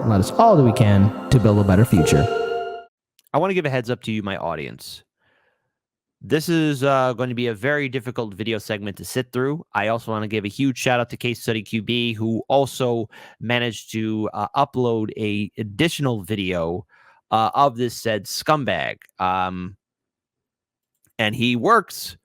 and let us all do we can to build a better future. I want to give a heads up to you, my audience. This is going to be a very difficult video segment to sit through. I also want to give a huge shout out to Case Study QB, who also managed to upload a additional video of this said Scum-Bag. And he works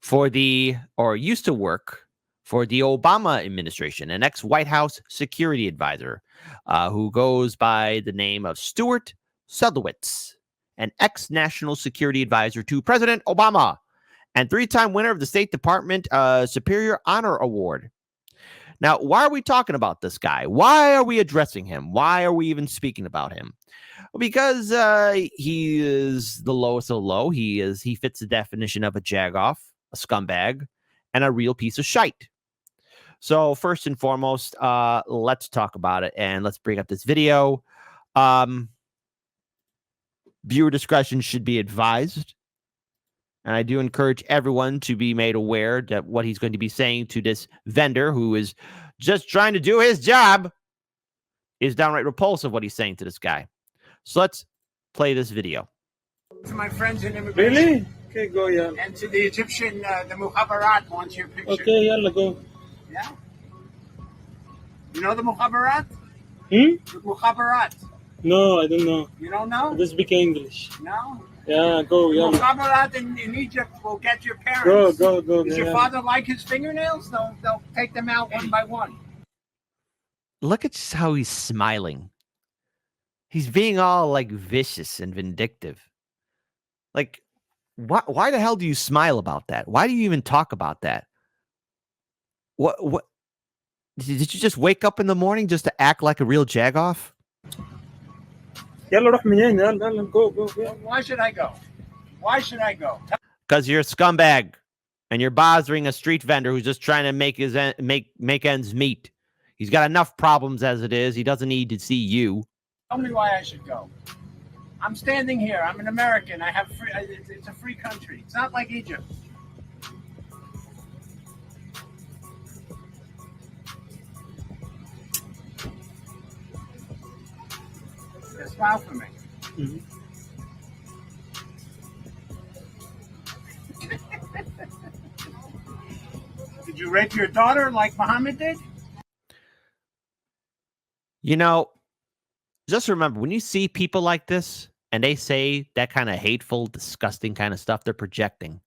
for used to work for the Obama administration, an ex-White House security advisor who goes by the name of Stuart Seldowitz, an ex-national security advisor to President Obama and three-time winner of the State Department Superior Honor Award. Now, why are we talking about this guy? Why are we addressing him? Why are we even speaking about him? Well, because he is the lowest of the low. He fits the definition of a jagoff, a scumbag, and a real piece of shite. So first and foremost, let's talk about it, and let's bring up this video. Viewer discretion should be advised. And I do encourage everyone to be made aware that what he's going to be saying to this vendor who is just trying to do his job is downright repulsive what he's saying to this guy. So let's play this video. To my friends in immigration. Really? Okay, go, yeah. And to the Egyptian, the Mukhabarat wants your picture. Okay, yeah, go. Yeah? You know the Mukhabarat? The Mukhabarat. No, I don't know. You don't know? I just speak English. No? Yeah, go, yeah. Mukhabarat in Egypt will get your parents. Go. Does your father like his fingernails? They'll take them out one by one. Look at just how he's smiling. He's being all like vicious and vindictive. Like, why the hell do you smile about that? Why do you even talk about that? What? Did you just wake up in the morning just to act like a real jagoff? Go. Why should I go? Why should I go? Because you're a scumbag and you're bothering a street vendor who's just trying to make ends meet. He's got enough problems as it is. He doesn't need to see you. Tell me why I should go. I'm standing here. I'm an American. I have free. It's a free country. It's not like Egypt. Smile for me. Mm-hmm. Did you rape your daughter like Muhammad did? You know, just remember, when you see people like this and they say that kind of hateful, disgusting kind of stuff, they're projecting.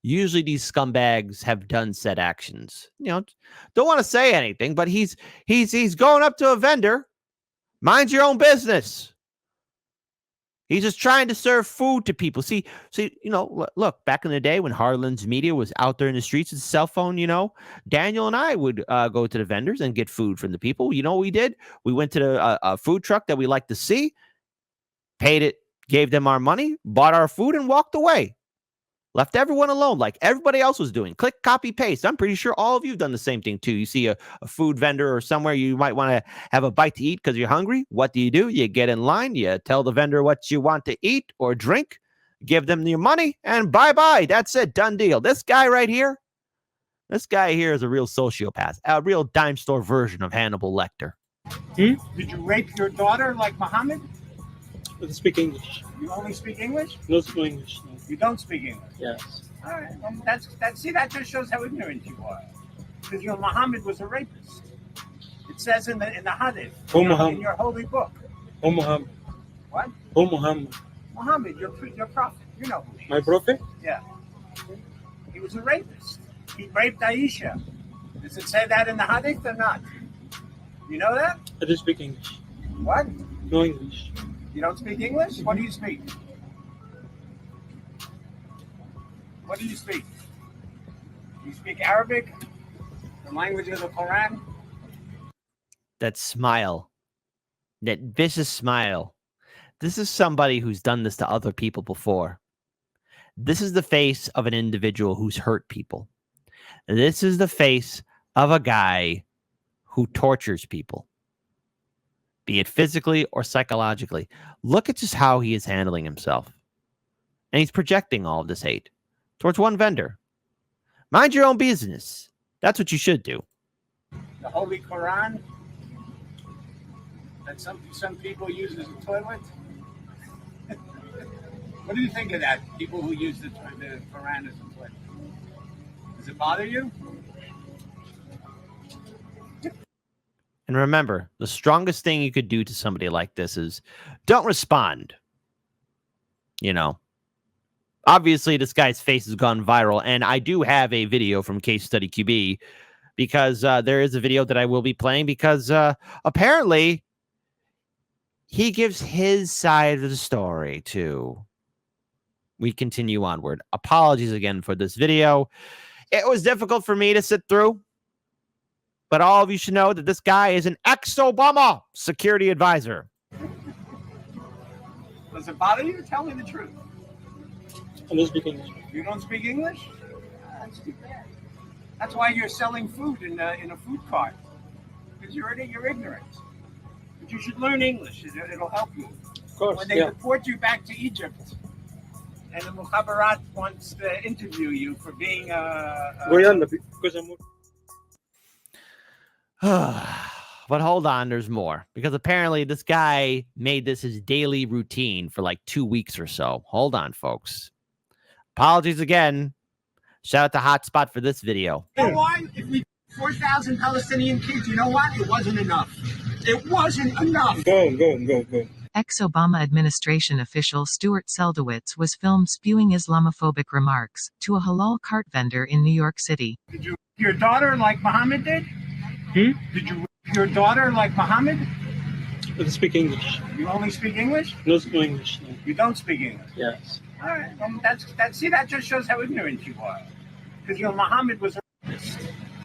Usually these scumbags have done said actions. You know, don't want to say anything, but he's going up to a vendor. Mind your own business. He's just trying to serve food to people. See, you know, look, back in the day when Harlan's Media was out there in the streets with a cell phone, you know, Daniel and I would go to the vendors and get food from the people. You know what we did? We went to a food truck that we liked to see, paid it, gave them our money, bought our food, and walked away. Left everyone alone like everybody else was doing. Click, copy, paste. I'm pretty sure all of you have done the same thing too. You see a food vendor or somewhere you might want to have a bite to eat because you're hungry. What do? You get in line. You tell the vendor what you want to eat or drink. Give them your money and bye-bye. That's it. Done deal. This guy here is a real sociopath. A real dime store version of Hannibal Lecter. Did you rape your daughter like Muhammad? I speak English. You only speak English? No speak English. No. You don't speak English? Yes. All right. Well, that just shows how ignorant you are. Because Muhammad was a rapist. It says in the Hadith, in your holy book. Oh, Muhammad. What? Oh, Muhammad. Muhammad, your prophet. You know who he is. My prophet? Yeah. He was a rapist. He raped Aisha. Does it say that in the Hadith or not? You know that? I just speak English. What? No English. You don't speak English? What do you speak? What do you speak? You speak Arabic? The language of the Quran? That smile. That vicious smile. This is somebody who's done this to other people before. This is the face of an individual who's hurt people. This is the face of a guy who tortures people, be it physically or psychologically. Look at just how he is handling himself. And he's projecting all of this hate towards one vendor. Mind your own business. That's what you should do. The Holy Quran that some people use as a toilet? What do you think of that? People who use the Quran as a toilet. Does it bother you? And remember, the strongest thing you could do to somebody like this is don't respond. You know, obviously this guy's face has gone viral, and I do have a video from Case Study QB because there is a video that I will be playing because apparently he gives his side of the story too. We continue onward. Apologies again for this video. It was difficult for me to sit through, but all of you should know that this guy is an ex-Obama security advisor. Does it bother you? Tell me the truth. I don't speak English. You don't speak English? That's too bad. That's why you're selling food in a food cart. Because you're ignorant. But you should learn English. It'll help you. Of course, When they deport you back to Egypt, and the Mukhabarat wants to interview you for being because I'm But hold on, there's more. Because apparently this guy made this his daily routine for like 2 weeks or so. Hold on, folks. Apologies again. Shout out to Hotspot for this video. You know why? If we 4,000 Palestinian kids, you know what? It wasn't enough. It wasn't enough. Go. Ex-Obama administration official Stuart Seldowitz was filmed spewing Islamophobic remarks to a halal cart vendor in New York City. Did you rape your daughter like Muhammad did? Did you rape your daughter like Muhammad? I don't speak English. You only speak English? No English. No. You don't speak English? Yes. All right. That just shows how ignorant you are. Because Muhammad was a rapist.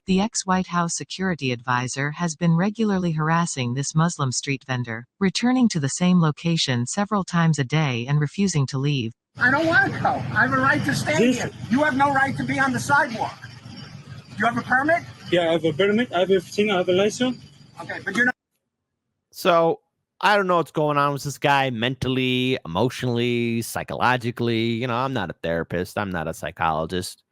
The ex-White House security advisor has been regularly harassing this Muslim street vendor, returning to the same location several times a day and refusing to leave. I don't want to go. I have a right to stand here. You have no right to be on the sidewalk. Do you have a permit? Yeah, I have a permit. I have everything. I have a license. Okay, but you're not. So I don't know what's going on with this guy mentally, emotionally, psychologically. You know, I'm not a therapist. I'm not a psychologist.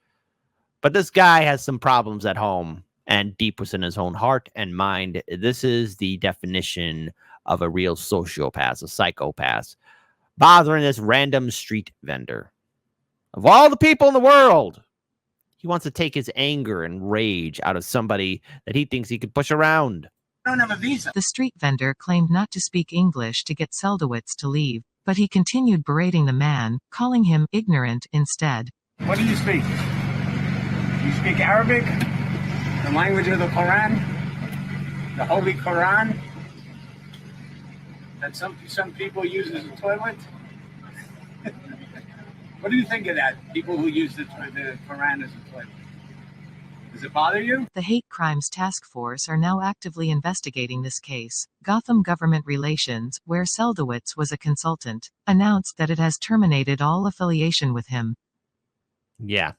But this guy has some problems at home and deep within his own heart and mind. This is the definition of a real sociopath, a psychopath, bothering this random street vendor. Of all the people in the world, he wants to take his anger and rage out of somebody that he thinks he could push around. I don't have a visa. The street vendor claimed not to speak English to get Seldowitz to leave, but he continued berating the man, calling him ignorant instead. What do you speak? You speak Arabic? The language of the Quran? The Holy Quran? That some people use as a toilet? What do you think of that? People who use the Quran as a toilet. Does it bother you? The Hate Crimes Task Force are now actively investigating this case. Gotham Government Relations, where Seldowitz was a consultant, announced that it has terminated all affiliation with him. Yeah.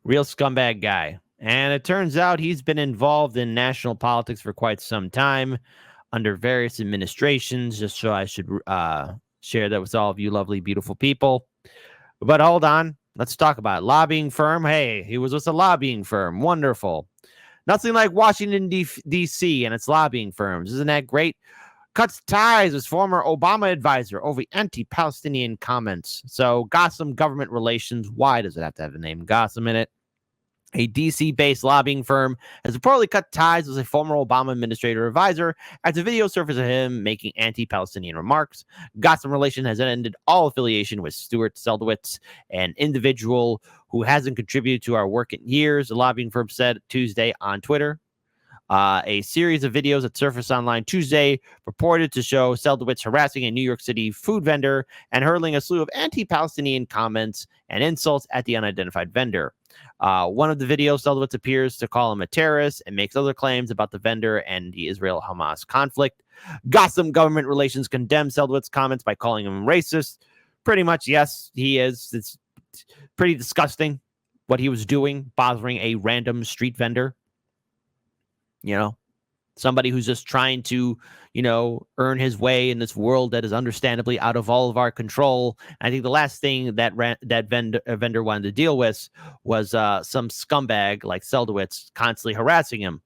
Real scumbag guy. And it turns out he's been involved in national politics for quite some time under various administrations, just so I should share that with all of you lovely, beautiful people. But hold on. Let's talk about it. Lobbying firm. Hey, he was with a lobbying firm. Wonderful. Nothing like Washington, D.C. and its lobbying firms. Isn't that great? Cuts ties with former Obama advisor over anti-Palestinian comments. So Gotham Government Relations. Why does it have to have the name Gotham in it? A DC-based lobbying firm has reportedly cut ties with a former Obama administrator advisor as a video surfaced of him making anti-Palestinian remarks. Gotham Relations has ended all affiliation with Stuart Seldowitz, an individual who hasn't contributed to our work in years, the lobbying firm said Tuesday on Twitter. A series of videos that surfaced online Tuesday purported to show Seldowitz harassing a New York City food vendor and hurling a slew of anti-Palestinian comments and insults at the unidentified vendor. One of the videos, Seldowitz appears to call him a terrorist and makes other claims about the vendor and the Israel-Hamas conflict. Gotham Government Relations condemned Seldowitz's comments by calling him racist. Pretty much, yes, he is. It's pretty disgusting what he was doing, bothering a random street vendor. You know, somebody who's just trying to, you know, earn his way in this world that is understandably out of all of our control. I think the last thing that vendor wanted to deal with was some scumbag like Seldowitz constantly harassing him.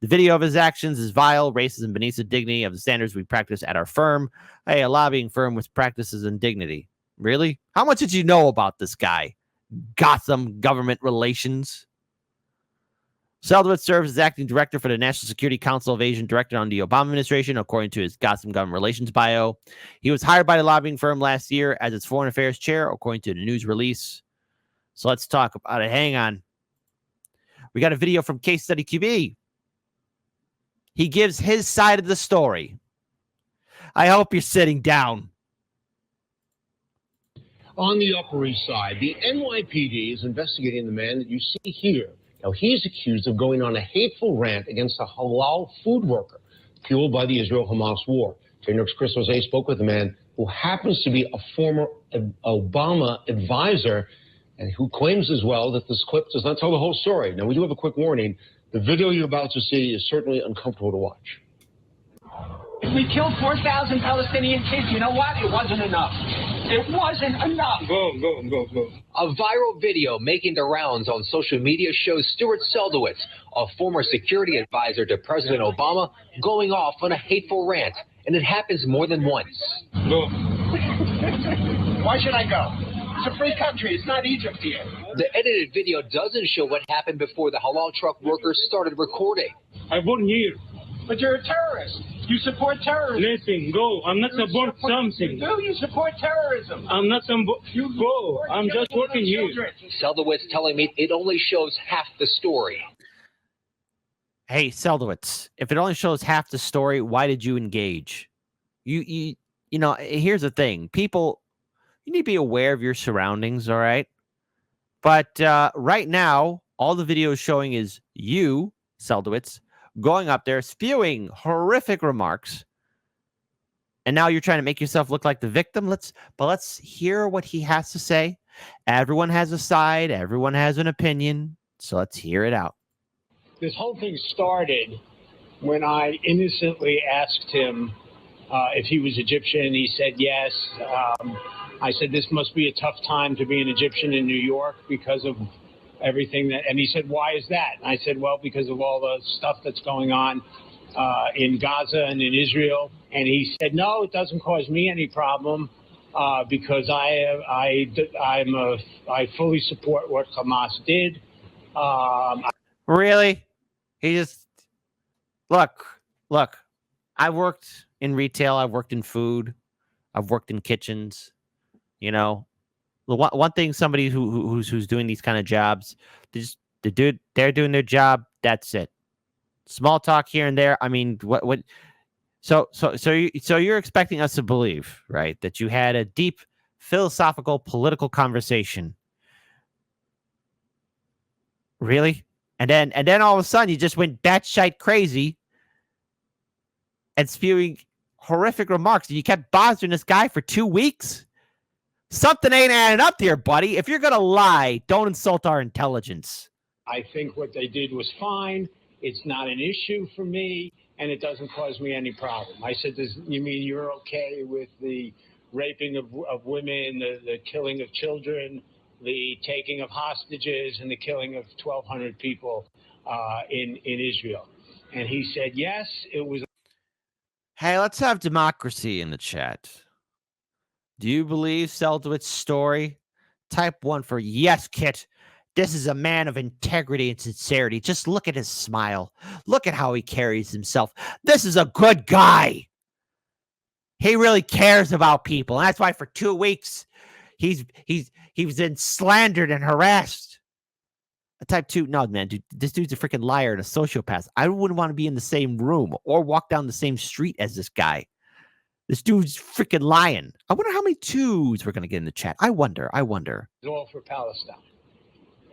The video of his actions is vile, racist, and beneath the dignity of the standards we practice at our firm. Hey, a lobbying firm with practices and dignity. Really? How much did you know about this guy? Gotham Government Relations. Seldowitz serves as acting director for the National Security Council of Asian Director on the Obama administration, according to his Gotham Government Relations bio. He was hired by the lobbying firm last year as its foreign affairs chair, according to the news release. So let's talk about it. Hang on. We got a video from Case Study QB. He gives his side of the story. I hope you're sitting down. On the Upper East Side, the NYPD is investigating the man that you see here. Now, he's accused of going on a hateful rant against a halal food worker, fueled by the Israel-Hamas war. New Chris Jose spoke with a man who happens to be a former Obama advisor and who claims as well that this clip does not tell the whole story. Now, we do have a quick warning. The video you're about to see is certainly uncomfortable to watch. If we killed 4,000 Palestinian kids, you know what? It wasn't enough. It wasn't enough. Go. A viral video making the rounds on social media shows Stuart Seldowitz, a former security advisor to President Obama, going off on a hateful rant. And it happens more than once. Go. Why should I go? It's a free country. It's not Egypt here. The edited video doesn't show what happened before the halal truck workers started recording. I born here. But you're a terrorist. You support terrorism. Listen, go. I'm not support something. No, you support terrorism. I'm not some. Go. I'm just working here. Seldowitz telling me it only shows half the story. Hey, Seldowitz, if it only shows half the story, why did you engage? You know, here's the thing. People, you need to be aware of your surroundings, all right? But right now, all the video is showing is you, Seldowitz, going up there, spewing horrific remarks. And now you're trying to make yourself look like the victim. Let's hear what he has to say. Everyone has a side. Everyone has an opinion. So let's hear it out. This whole thing started when I innocently asked him if he was Egyptian. He said yes. I said, this must be a tough time to be an Egyptian in New York because of everything that, and he said, why is that? And I said, well, because of all the stuff that's going on in Gaza and in Israel. And he said, no, it doesn't cause me any problem because I fully support what Hamas did. Really? He just look. I worked in retail. I've worked in food. I've worked in kitchens. You know, the one thing somebody who's doing these kind of jobs, they're doing their job. That's it. Small talk here and there. I mean, what? So you're expecting us to believe, right, that you had a deep philosophical political conversation. Really? And then all of a sudden you just went batshit crazy and spewing horrific remarks. And you kept bothering this guy for 2 weeks. Something ain't adding up here, buddy. If you're gonna lie, don't insult our intelligence. I think what they did was fine. It's not an issue for me, and it doesn't cause me any problem. I said, you mean you're okay with the raping of women, the killing of children, the taking of hostages, and the killing of 1,200 people in Israel? And he said, yes, it was. Hey, let's have democracy in the chat. Do you believe Seldowitz's story? Type 1 for yes, Kit. This is a man of integrity and sincerity. Just look at his smile. Look at how he carries himself. This is a good guy. He really cares about people. And that's why for 2 weeks, he was been slandered and harassed. Type 2, no, man, dude, this dude's a freaking liar and a sociopath. I wouldn't want to be in the same room or walk down the same street as this guy. This dude's freaking lying. I wonder how many twos we're going to get in the chat. I wonder. It's all for Palestine.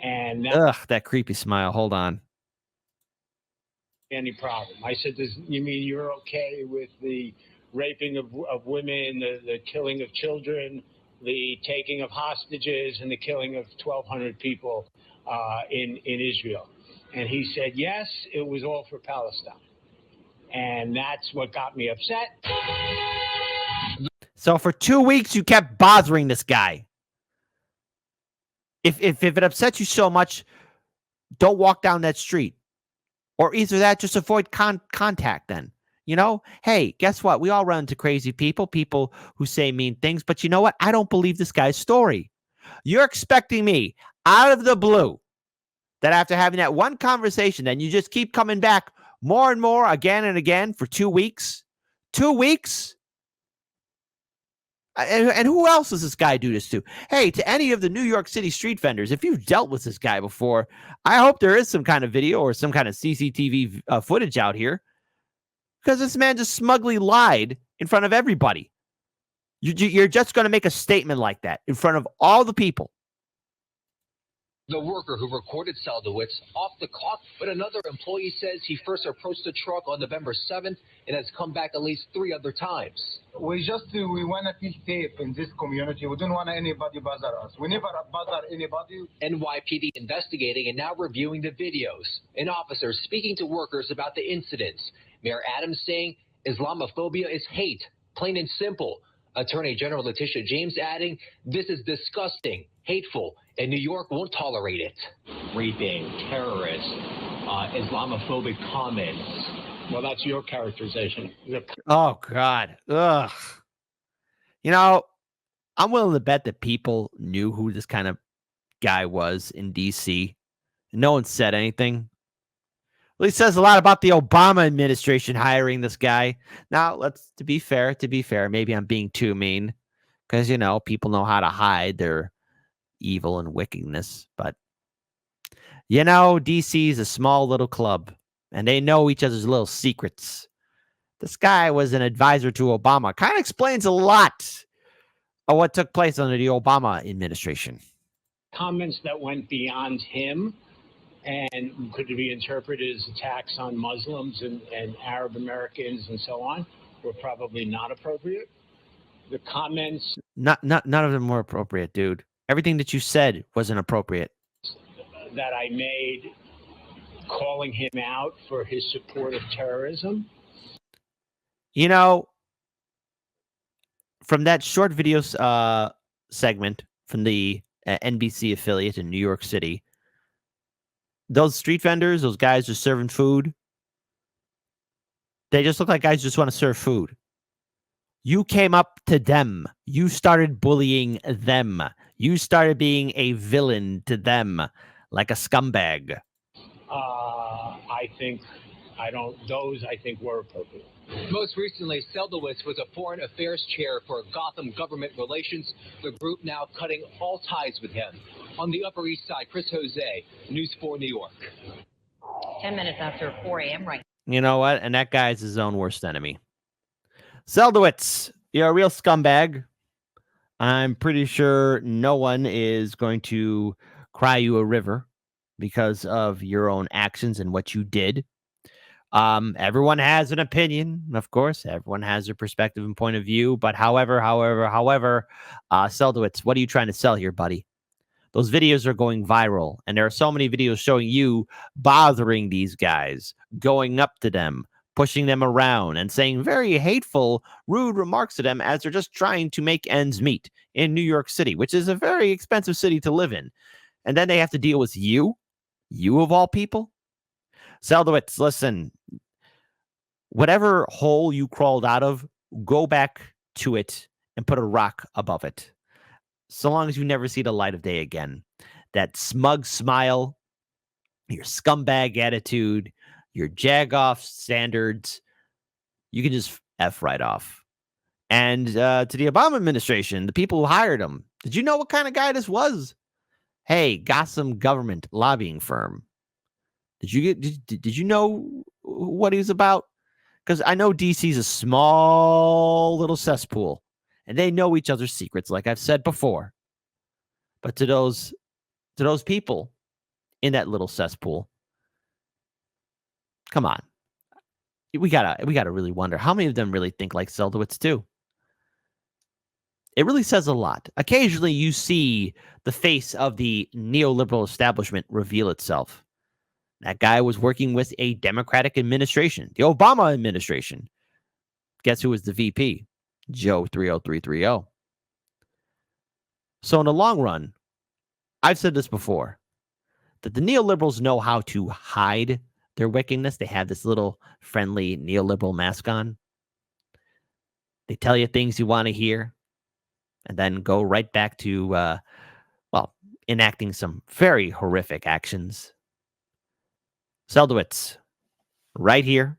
And that creepy smile. Hold on. Any problem? I said, you mean you're okay with the raping of women, the killing of children, the taking of hostages, and the killing of 1,200 people in Israel? And he said, yes, it was all for Palestine. And that's what got me upset. So for 2 weeks, you kept bothering this guy. If it upsets you so much, don't walk down that street. Or either that, just avoid contact then. You know, hey, guess what? We all run into crazy people who say mean things. But you know what? I don't believe this guy's story. You're expecting me out of the blue that after having that one conversation, then you just keep coming back more and more again and again for 2 weeks? 2 weeks? And who else does this guy do this to? Hey, to any of the New York City street vendors, if you've dealt with this guy before, I hope there is some kind of video or some kind of CCTV footage out here, because this man just smugly lied in front of everybody. You're just going to make a statement like that in front of all the people. The worker who recorded Seldowitz off the clock, but another employee says he first approached the truck on November 7th and has come back at least 3 other times. We want to feel safe in this community. We don't want anybody bother us. We never bother anybody. NYPD investigating and now reviewing the videos. An officer speaking to workers about the incidents. Mayor Adams saying Islamophobia is hate, plain and simple. Attorney General Letitia James adding, this is disgusting, hateful, and New York won't tolerate it. Raping, terrorists, Islamophobic comments. Well, that's your characterization. Oh, God. Ugh. You know, I'm willing to bet that people knew who this kind of guy was in D.C. No one said anything. Well, he says a lot about the Obama administration hiring this guy. Now, to be fair, maybe I'm being too mean because, you know, people know how to hide their evil and wickedness. But, you know, DC is a small little club and they know each other's little secrets. This guy was an advisor to Obama. Kind of explains a lot of what took place under the Obama administration. Comments that went beyond him and could be interpreted as attacks on Muslims and Arab Americans and so on were probably not appropriate. The comments... None of them were appropriate, dude. Everything that you said wasn't appropriate. That I made calling him out for his support of terrorism. You know, from that short video segment from the NBC affiliate in New York City, those street vendors, those guys just serving food, they just look like guys who just want to serve food. You came up to them. You started bullying them. You started being a villain to them, like a scumbag. I think were appropriate. Most recently, Seldowitz was a foreign affairs chair for Gotham Government Relations, the group now cutting all ties with him. On the Upper East Side, Chris Jose, News 4 New York. 10 minutes after 4 a.m. right. You know what? And that guy's his own worst enemy. Seldowitz, you're a real scumbag. I'm pretty sure no one is going to cry you a river because of your own actions and what you did. Everyone has an opinion, of course. Everyone has their perspective and point of view. But however, Seldowitz, what are you trying to sell here, buddy? Those videos are going viral, and there are so many videos showing you bothering these guys, going up to them, pushing them around, and saying very hateful, rude remarks to them as they're just trying to make ends meet in New York City, which is a very expensive city to live in. And then they have to deal with you of all people. Seldowitz, listen, whatever hole you crawled out of, go back to it and put a rock above it. So long as you never see the light of day again. That smug smile, your scumbag attitude, your jag-off standards, you can just F right off. And to the Obama administration, the people who hired him, did you know what kind of guy this was? Hey, Gotham Government lobbying firm. Did you know what he was about? Because I know DC's a small little cesspool, and they know each other's secrets, like I've said before. But to those people in that little cesspool, come on, we gotta really wonder how many of them really think like Seldowitz too. It really says a lot. Occasionally, you see the face of the neoliberal establishment reveal itself. That guy was working with a Democratic administration, the Obama administration. Guess who was the VP? Joe 30330. So in the long run, I've said this before, that the neoliberals know how to hide their wickedness. They have this little friendly neoliberal mask on. They tell you things you want to hear and then go right back to, enacting some very horrific actions. Seldowitz, right here.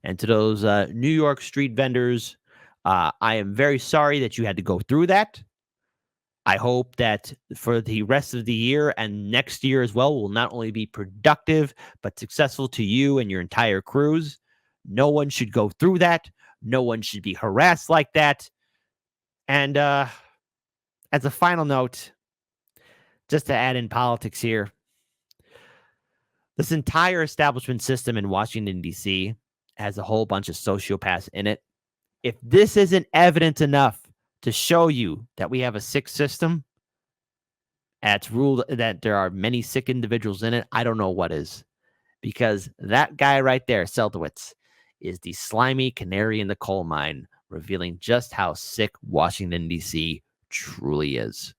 And to those New York street vendors, I am very sorry that you had to go through that. I hope that for the rest of the year and next year as well will not only be productive, but successful to you and your entire crews. No one should go through that. No one should be harassed like that. And as a final note, just to add in politics here, this entire establishment system in Washington, D.C. has a whole bunch of sociopaths in it. If this isn't evidence enough to show you that we have a sick system, it's ruled that there are many sick individuals in it, I don't know what is. Because that guy right there, Seldowitz, is the slimy canary in the coal mine, revealing just how sick Washington, D.C. truly is.